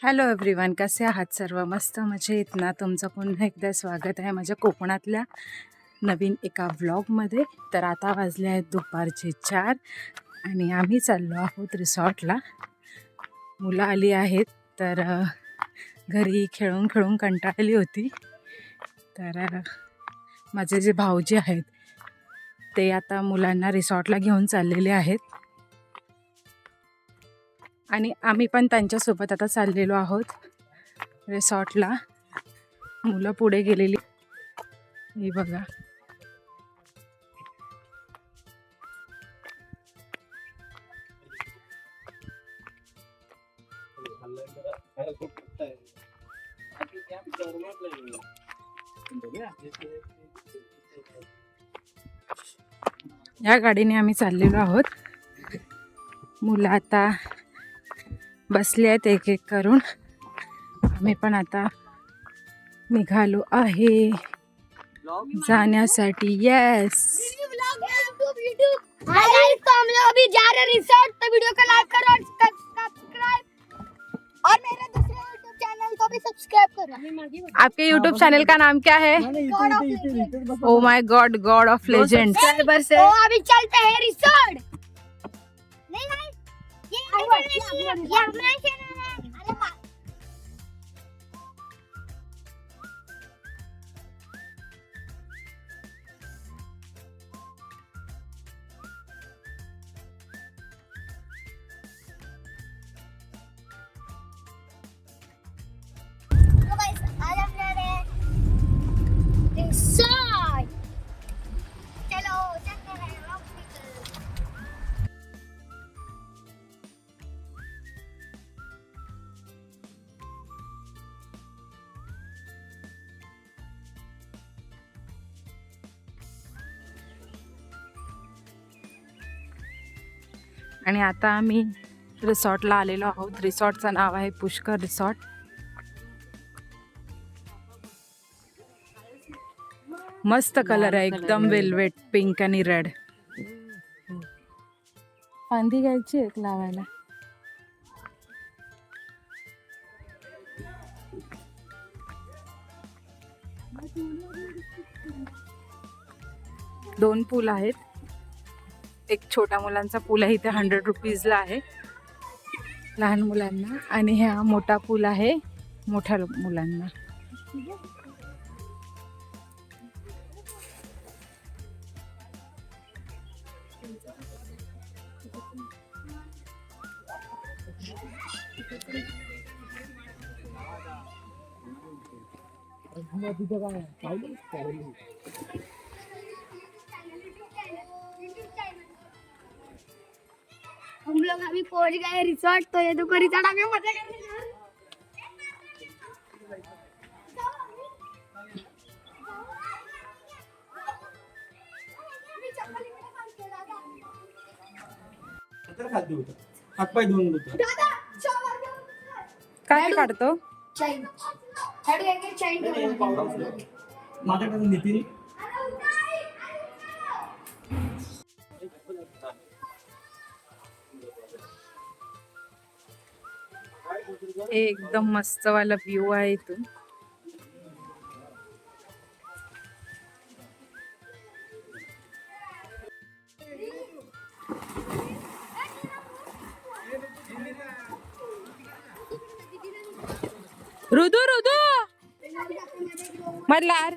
Hello everyone, कसे आहात सर्व? मस्त मजेत ना? तुमचं पुन्हा एकदा स्वागत आहे माझ्या कोकणातल्या नवीन एका व्लॉगमध्ये. तर आता वाजले आहेत दुपारचे 4 आणि आम्ही चाललो आहोत रिसॉर्टला. मुलं आली आहेत तर घरी खेळून खेळून कंटाळली होती. तर माझे जे भाऊजी आहेत ते आता मुलांना रिसॉर्टला घेऊन चाललेले आहेत आणि आम्ही पण त्यांच्यासोबत आता चाललेलो आहोत रिसॉर्टला. मुलं पुढे गेलेली, ही बघा. या गाडीने आम्ही चाललेलो आहोत. मुलं आता बसले आहेत एक एक करून. आम्ही पण आता निघालो आहे जाण्यासाठी. यस, हाय गाइस, तो हम लोग अभी जा रहे हैं रिसोर्ट. तो वीडियो को लाइक करो और सब्सक्राइब, और मेरे दूसरे यूट्यूब चैनल को भी सब्सक्राइब करो. आपके यूट्यूब चैनल का नाम क्या है? God of legend. Oh my God, God of legend. तो अभी चलते हैं रिसोर्ट. नहीं नहीं, ये हमारा चैनल है. अरे बाप. तो गाइस, आज हम जा रहे हैं रिसोर्ट. चलो चलते हैं हॉस्पिटल. आणि आता आम्ही रिसॉर्टला आलेलो आहोत. रिसॉर्टचं नाव आहे पुष्कर रिसॉर्ट. मस्त कलर आहे एकदम, वेलवेट पिंक आणि रेड. फांदी घ्यायची एक लावायला. दोन पूल आहेत. एक छोट्या मुलांचा पूल आहे, इथे 100 रुपीजला आहे लहान मुलांना, आणि हा मोठा पूल आहे मोठ्या मुलांना. हम लोग अभी पहुंच गए रिसोर्ट. तो ये देखो रिसोर्ट हमें मजा कर रहे हैं. हातपाय धुवून घेतो. दादा शॉवर घेऊन काय काढतो? चैन. हॅड घ्या चैन ठेवून. माझ्याकडे नितीन एकदम मस्त वाला व्ह्यू आहे इथून. रुदू रुदू मल्हार.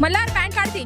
मल्हार पॅन्ट काढती.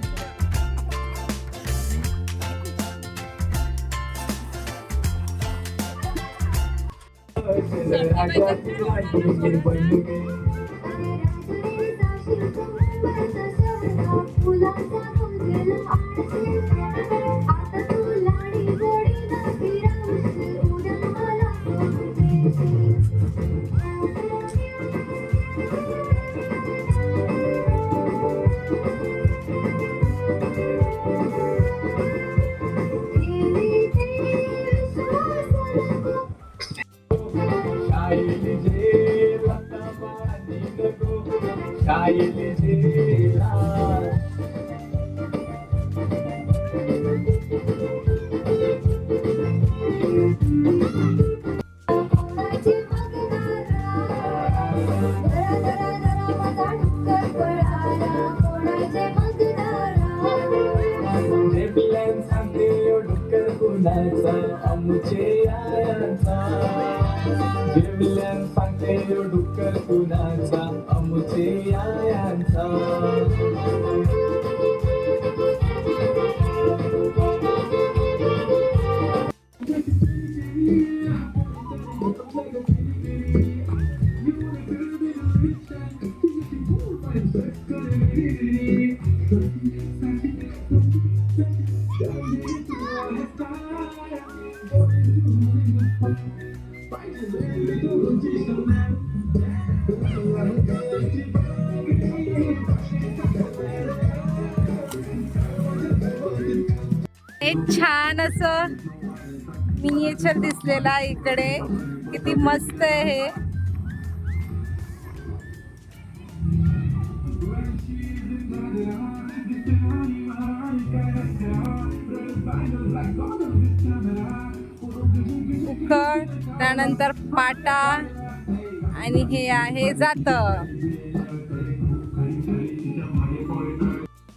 आमुचे आयांचा जेवल्यान सांगते यो डुक्कर कुणाचा आमुचे आयांचा एक छान असं मिनिएचर दिसलेला आहे इकडे. किती मस्त आहे हे. उकड, त्यानंतर पाटा आणि हे आहे जात.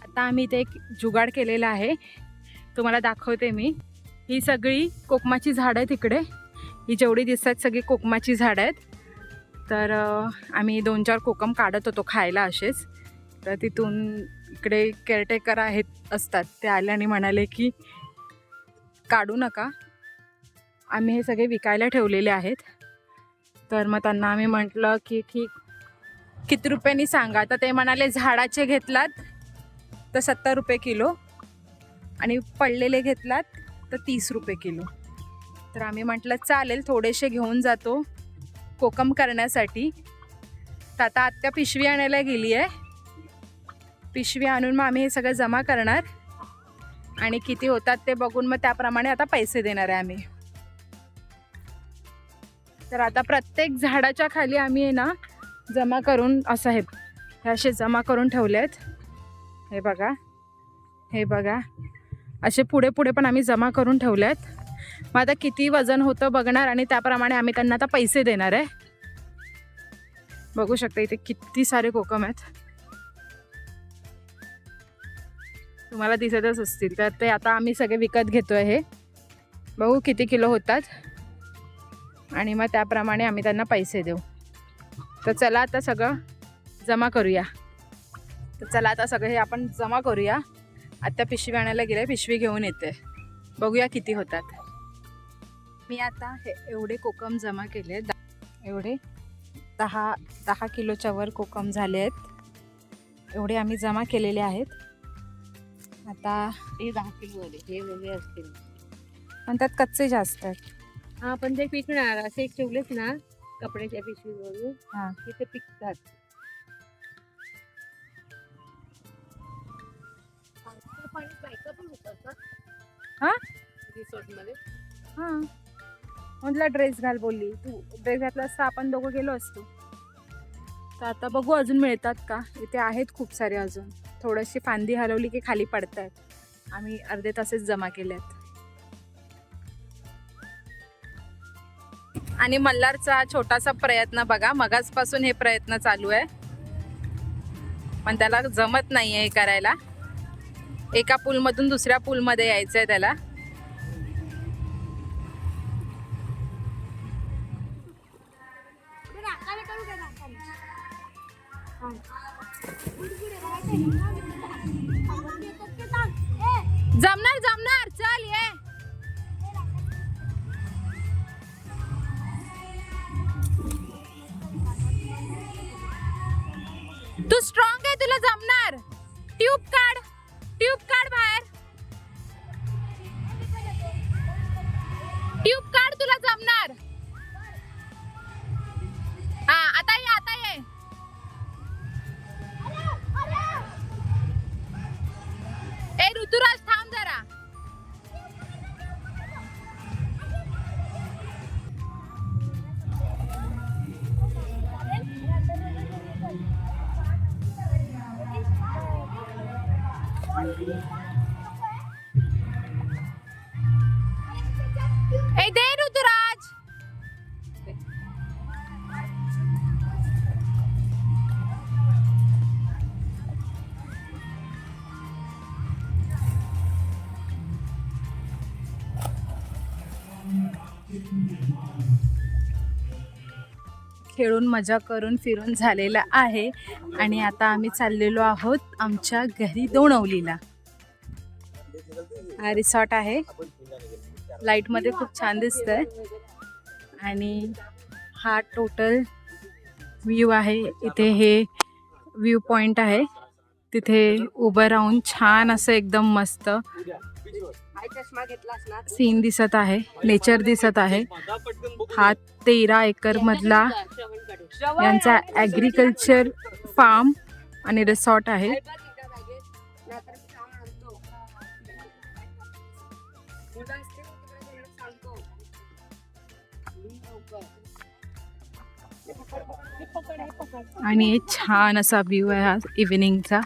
आता आम्ही इथे एक जुगाड केलेला आहे, तुम्हाला दाखवते मी. ही सगळी कोकमाची झाडं आहेत इकडे. ही जेवढी दिसतात सगळी कोकमाची झाडं आहेत. तर आम्ही 2-4 कोकम काढत होतो खायला असेच. तर तिथून इकडे केअरटेकर असतात, ते आले आणि म्हणाले की काढू नका, आम्ही हे सगळे विकायला ठेवलेले आहेत. तर मग त्यांना आम्ही म्हटलं की ठीक, किती रुपयांनी सांगा. तर ते म्हणाले झाडाचे घेतलात तर 70 रुपये किलो आणि पडलेले घेतलात तर 30 रुपये किलो. तर आम्ही म्हटलं चालेल, थोडेसे घेऊन जातो कोकम करण्यासाठी. तर आता आत्या पिशवी आणायला गेली आहे. पिशवी आणून मग आम्ही हे सगळं जमा करणार आणि किती होतात ते बघून मग त्याप्रमाणे आता पैसे देणार आहे आम्ही. तर आता प्रत्येक झाडाच्या खाली आम्ही आहे ना जमा करून असं हे असे जमा करून ठेवले आहेत. हे बघा, हे बघा, असे पुढे पुढे पण आम्ही जमा करून ठेवले आहेत. मग आता किती वजन होतं बघणार आणि त्याप्रमाणे आम्ही त्यांना आता पैसे देणार आहे. बघू शकता इथे किती सारे कोकम आहेत, तुम्हाला दिसतच असतील. तर ते आता आम्ही सगळे विकत घेतो आहे. हे बघू किती किलो होतात आणि मग त्याप्रमाणे आम्ही त्यांना पैसे देऊ. तर चला आता सगळं जमा करूया. तर चला आता सगळं हे आपण जमा करूया. आता पिशवी आणायला गेले, पिशवी घेऊन येते, बघूया किती होतात. मी आता हे एवढे कोकम जमा केले, एवढे 10 किलोच्या वर कोकम झाले आहेत. एवढे आम्ही जमा केलेले आहेत. आता हे 10 किलो हे वेगळे असतील, पण त्यात कच्चे जास्त आहेत. हा पण ते पिकणार असे एक ठेवलेच ना कपड्याच्या पिशवीवरून, हां, ते पिकतात. बायका पण होतात ना हां रिसॉर्टमध्ये. हां, म्हटलं ड्रेस घाल बोलली, तू ड्रेस घातला असता आपण दोघं गेलो असतो. तर आता बघू अजून मिळतात का. इथे आहेत खूप सारे अजून. थोडीशी फांदी हलवली की खाली पडत आहेत. आम्ही अर्धे तासेच जमा केले आहेत. आणि मल्हारचा छोटासा प्रयत्न बघा, मगाचपासून हे प्रयत्न चालू आहे, पण त्याला जमत नाही आहे हे करायला. एका पूलमधून दुसऱ्या पूलमध्ये यायचं आहे त्याला. जमणार जमणार, चल ये. तू स्ट्रॉंग आहे, तुला जमणार. ट्यूब काढ, ट्यूब काढ बाहेर, ट्यूब काढ, तुला जमणार. हा आता ये, आता ये. ए ऋतुराज थांब जरा. ए दे ऋतुराज. खेळून मजा करून फिरून झालेला आहे आणि आता आम्ही चाललेलो आहोत आमच्या घरी दोणवलीला. हा रिसॉर्ट आहे, लाईटमध्ये खूप छान दिसतंय आणि हा टोटल व्ह्यू आहे. इथे हे व्ह्यू पॉइंट आहे, तिथे उभं राहून छान असं एकदम मस्त सीन दिसत आहे, नेचर दिसत आहे. हा 13 एकर मधला यांचा ॲग्रिकल्चर फार्म आणि रिसॉर्ट आहे. आणि छान असा व्ह्यू आहे हा इव्हिनिंगचा.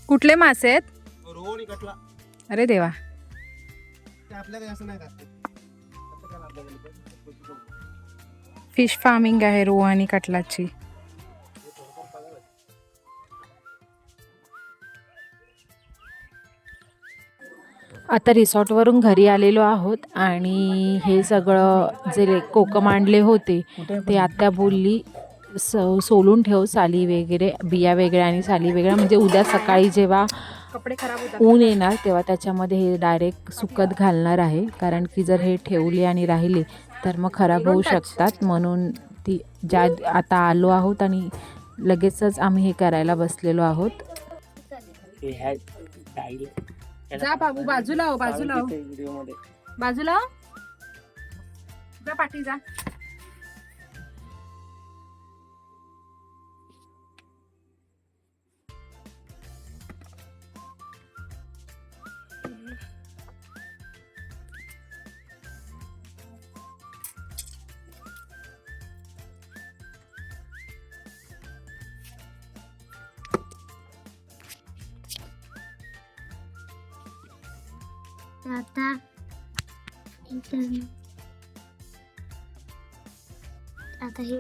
कुठले मासे आहेत? रोहन कटला अरे देवा, ते आपल्याकडे असं नाही करत. फिश फार्मिंग आहे रोह आणि कटलाची. आता रिसॉर्टवरून घरी आलेलो आहोत आणि हे सगळं जे कोकम आणले होते ते आत्या बोलली सोलून ठेव, साली वगैरे बिया वेगळ्या आणि साली वेगळ्या, म्हणजे उद्या सकाळी जेव्हा कपडे खराब होतात. ऊन येणार तेव्हा त्याच्यामध्ये हे डायरेक्ट सुकत घालणार आहे, कारण की जर हे ठेवले आणि राहिले तर मग खराब होऊ शकतात. म्हणून ती ज्या आता आलो आहोत आणि लगेचच आम्ही हे करायला बसलेलो आहोत. जा बाबू, बाजूला हो, बाजूला हो, बाजूला हो. जा पाठी जा. आता आता हे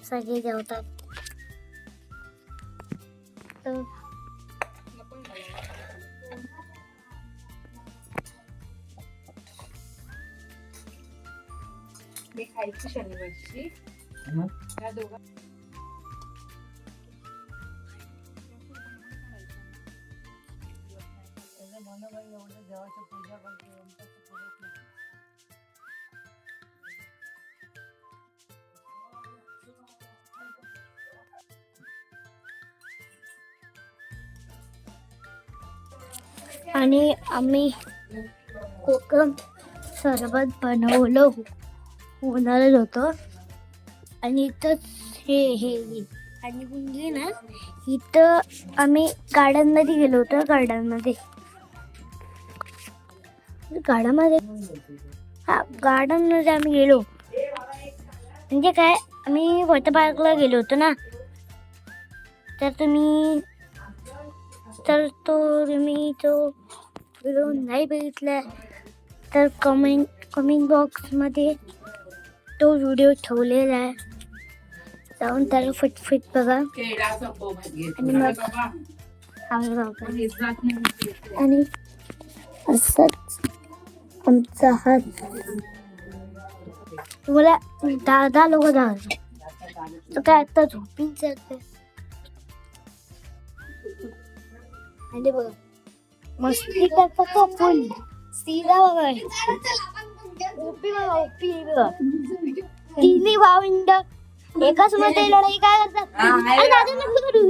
सगळे जेवतात. तर खायची शनिवारची या दोघा आणि आम्ही कोकम सरबत बनवलं होणारच होतं आणि इथंच हे आणि गुंगी ना, इथं आम्ही गार्डनमध्ये गेलो होतो. गार्डनमध्ये हा गार्डनमध्ये आम्ही गेलो, म्हणजे काय आम्ही वॉटर पार्कला गेलो होतो ना. तर तुम्ही तो व्हिडिओ नाही बघितला तर कमेंट बॉक्समध्ये तो व्हिडिओ ठेवलेला आहे, जाऊन त्याला फटफट बघा. आणि मग आणि असंच आमचा हात तुम्हाला 10 लोक तर काय आता झोपीन चालतंय. आणि बघा मस्ती करता तो फुल सीधा बघा. ओपी बघा, ओपी बघा. तिन्ही भावंड एकाच मध्ये लढाई काय करतात. अरे दादा नको करू.